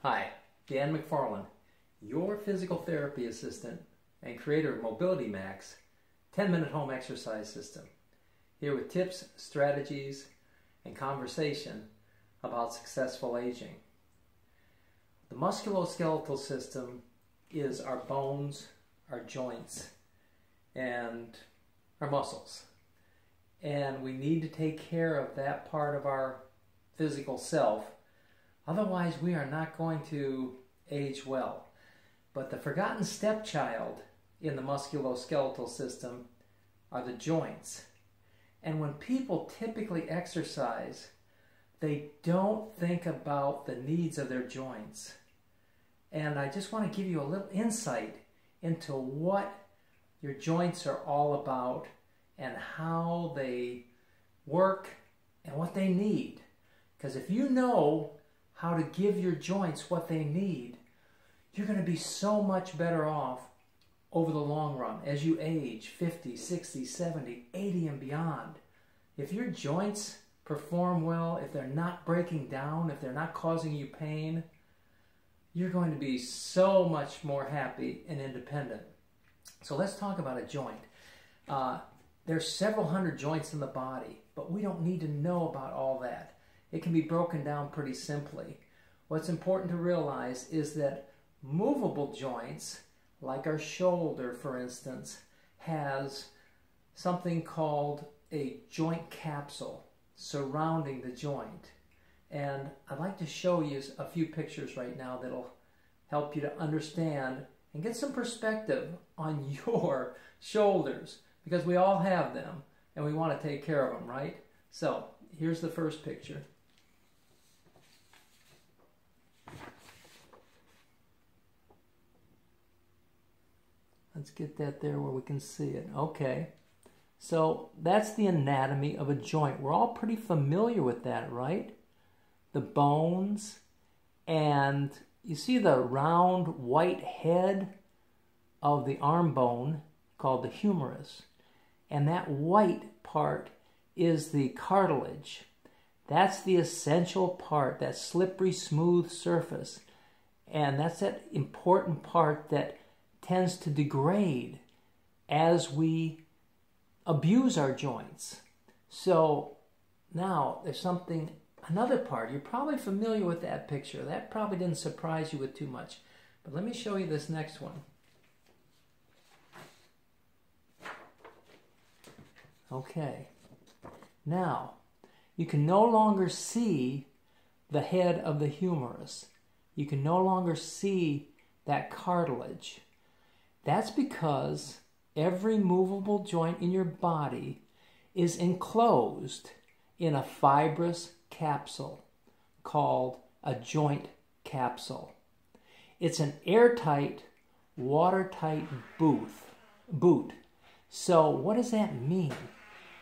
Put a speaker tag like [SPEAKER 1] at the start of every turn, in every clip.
[SPEAKER 1] Hi, Dan McFarland, your physical therapy assistant and creator of Mobility Max 10-minute home exercise system. Here with tips, strategies, and conversation about successful aging. The musculoskeletal system is our bones, our joints, and our muscles. And we need to take care of that part of our physical self. Otherwise, we are not going to age well. But the forgotten stepchild in the musculoskeletal system are the joints. And when people typically exercise, they don't think about the needs of their joints. And I just want to give you a little insight into what your joints are all about and how they work and what they need. Because if you know how to give your joints what they need, you're going to be so much better off over the long run as you age 50, 60, 70, 80 and beyond. If your joints perform well, if they're not breaking down, if they're not causing you pain, you're going to be so much more happy and independent. So let's talk about a joint. There's several hundred joints in the body, but we don't need to know about all that. It can be broken down pretty simply. What's important to realize is that movable joints, like our shoulder, for instance, has something called a joint capsule surrounding the joint. And I'd like to show you a few pictures right now that'll help you to understand and get some perspective on your shoulders, because we all have them and we want to take care of them, right? So here's the first picture. Let's get that there where we can see it. Okay. So that's the anatomy of a joint. We're all pretty familiar with that, right? The bones, and you see the round white head of the arm bone called the humerus. And that white part is the cartilage. That's the essential part, that slippery, smooth surface. And that's that important part that tends to degrade as we abuse our joints. So now there's another part. You're probably familiar with that picture. That probably didn't surprise you with too much. But let me show you this next one. Okay. Now, you can no longer see the head of the humerus. You can no longer see that cartilage. That's because every movable joint in your body is enclosed in a fibrous capsule called a joint capsule. It's an airtight, watertight boot. So what does that mean?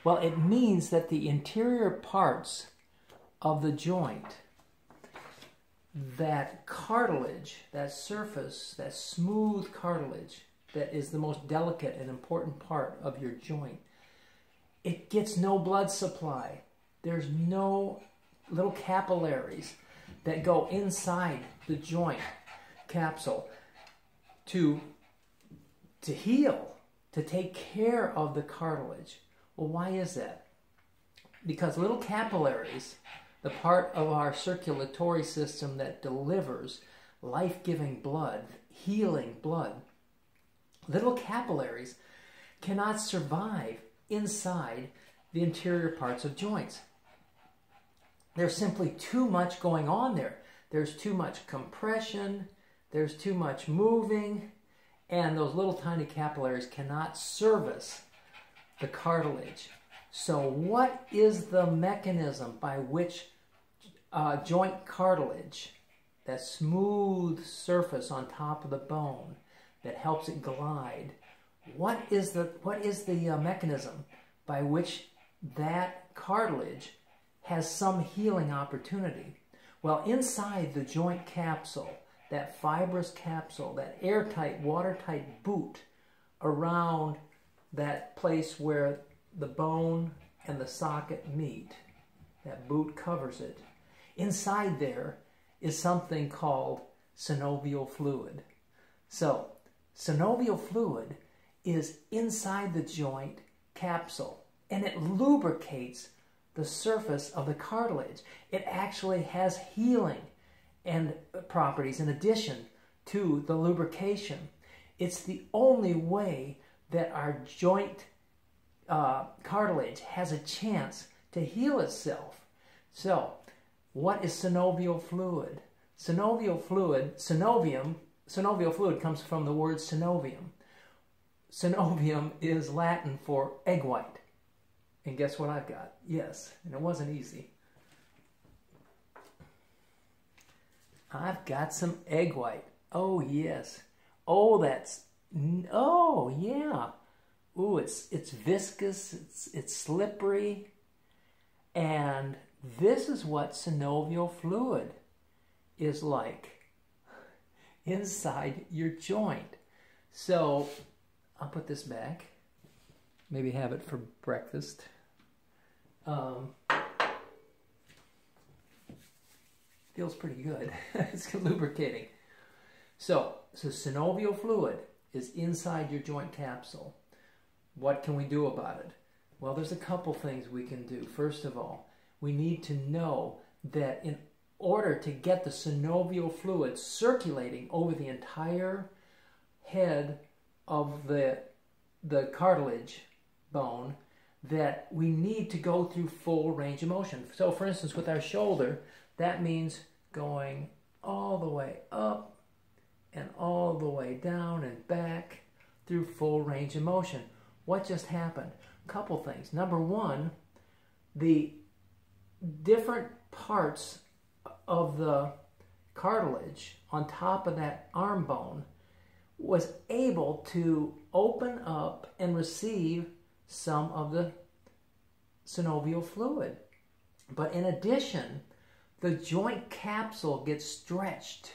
[SPEAKER 1] Well, it means that the interior parts of the joint, that cartilage, that surface, that smooth cartilage that is the most delicate and important part of your joint, it gets no blood supply. There's no little capillaries that go inside the joint capsule to heal, to take care of the cartilage. Well, why is that? Because little capillaries, the part of our circulatory system that delivers life-giving blood, healing blood, little capillaries cannot survive inside the interior parts of joints. There's simply too much going on there. There's too much compression, there's too much moving, and those little tiny capillaries cannot service the cartilage. So what is the mechanism by which joint cartilage, that smooth surface on top of the bone that helps it glide, what is the mechanism by which that cartilage has some healing opportunity? Well, inside the joint capsule, that fibrous capsule, that airtight, watertight boot around that place where the bone and the socket meet, that boot covers it. Inside there is something called synovial fluid. So, synovial fluid is inside the joint capsule, and it lubricates the surface of the cartilage. It actually has healing and properties in addition to the lubrication. It's the only way that our joint cartilage has a chance to heal itself. So, what is synovial fluid? Synovial fluid, synovial fluid comes from the word synovium. Synovium is Latin for egg white. And guess what I've got? Yes, and it wasn't easy. I've got some egg white. Oh, yes. Oh, oh, yeah. Ooh, it's viscous, it's slippery. And this is what synovial fluid is like inside your joint. So, I'll put this back. Maybe have it for breakfast. Feels pretty good. It's lubricating. So synovial fluid is inside your joint capsule. What can we do about it? Well, there's a couple things we can do. First of all, we need to know that in order to get the synovial fluid circulating over the entire head of the cartilage bone, that we need to go through full range of motion. So for instance, with our shoulder, that means going all the way up and all the way down and back through full range of motion. What just happened? A couple things. Number one, the different parts of the cartilage on top of that arm bone was able to open up and receive some of the synovial fluid. But in addition, the joint capsule gets stretched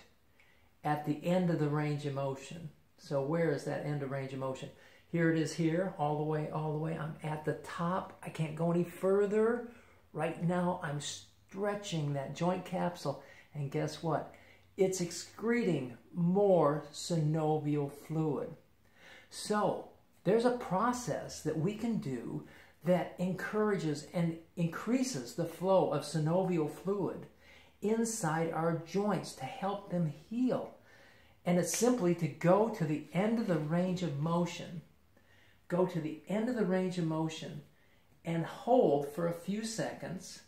[SPEAKER 1] at the end of the range of motion. So where is that end of range of motion? Here it is here, all the way. I'm at the top. I can't go any further. Right now, I'm stretching that joint capsule. And guess what? It's excreting more synovial fluid. So there's a process that we can do that encourages and increases the flow of synovial fluid inside our joints to help them heal. And it's simply to go to the end of the range of motion. Go to the end of the range of motion and hold for a few seconds,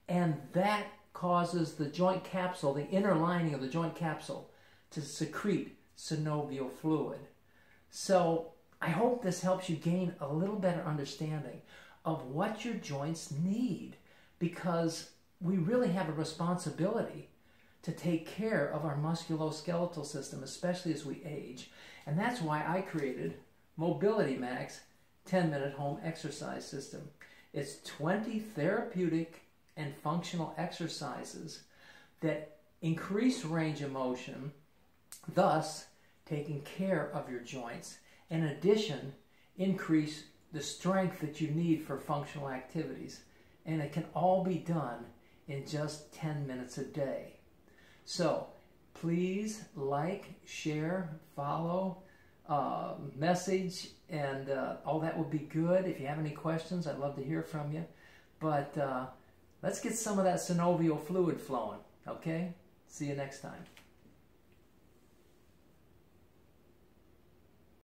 [SPEAKER 1] and that causes the joint capsule, the inner lining of the joint capsule, to secrete synovial fluid. So I hope this helps you gain a little better understanding of what your joints need, because we really have a responsibility to take care of our musculoskeletal system, especially as we age. And that's why I created Mobility Max 10-minute home exercise system. It's 20 therapeutic and functional exercises that increase range of motion, thus taking care of your joints. In addition, increase the strength that you need for functional activities. And it can all be done in just 10 minutes a day. So please like, share, follow, message, and all that would be good. If you have any questions, I'd love to hear from you. But let's get some of that synovial fluid flowing, okay? See you next time.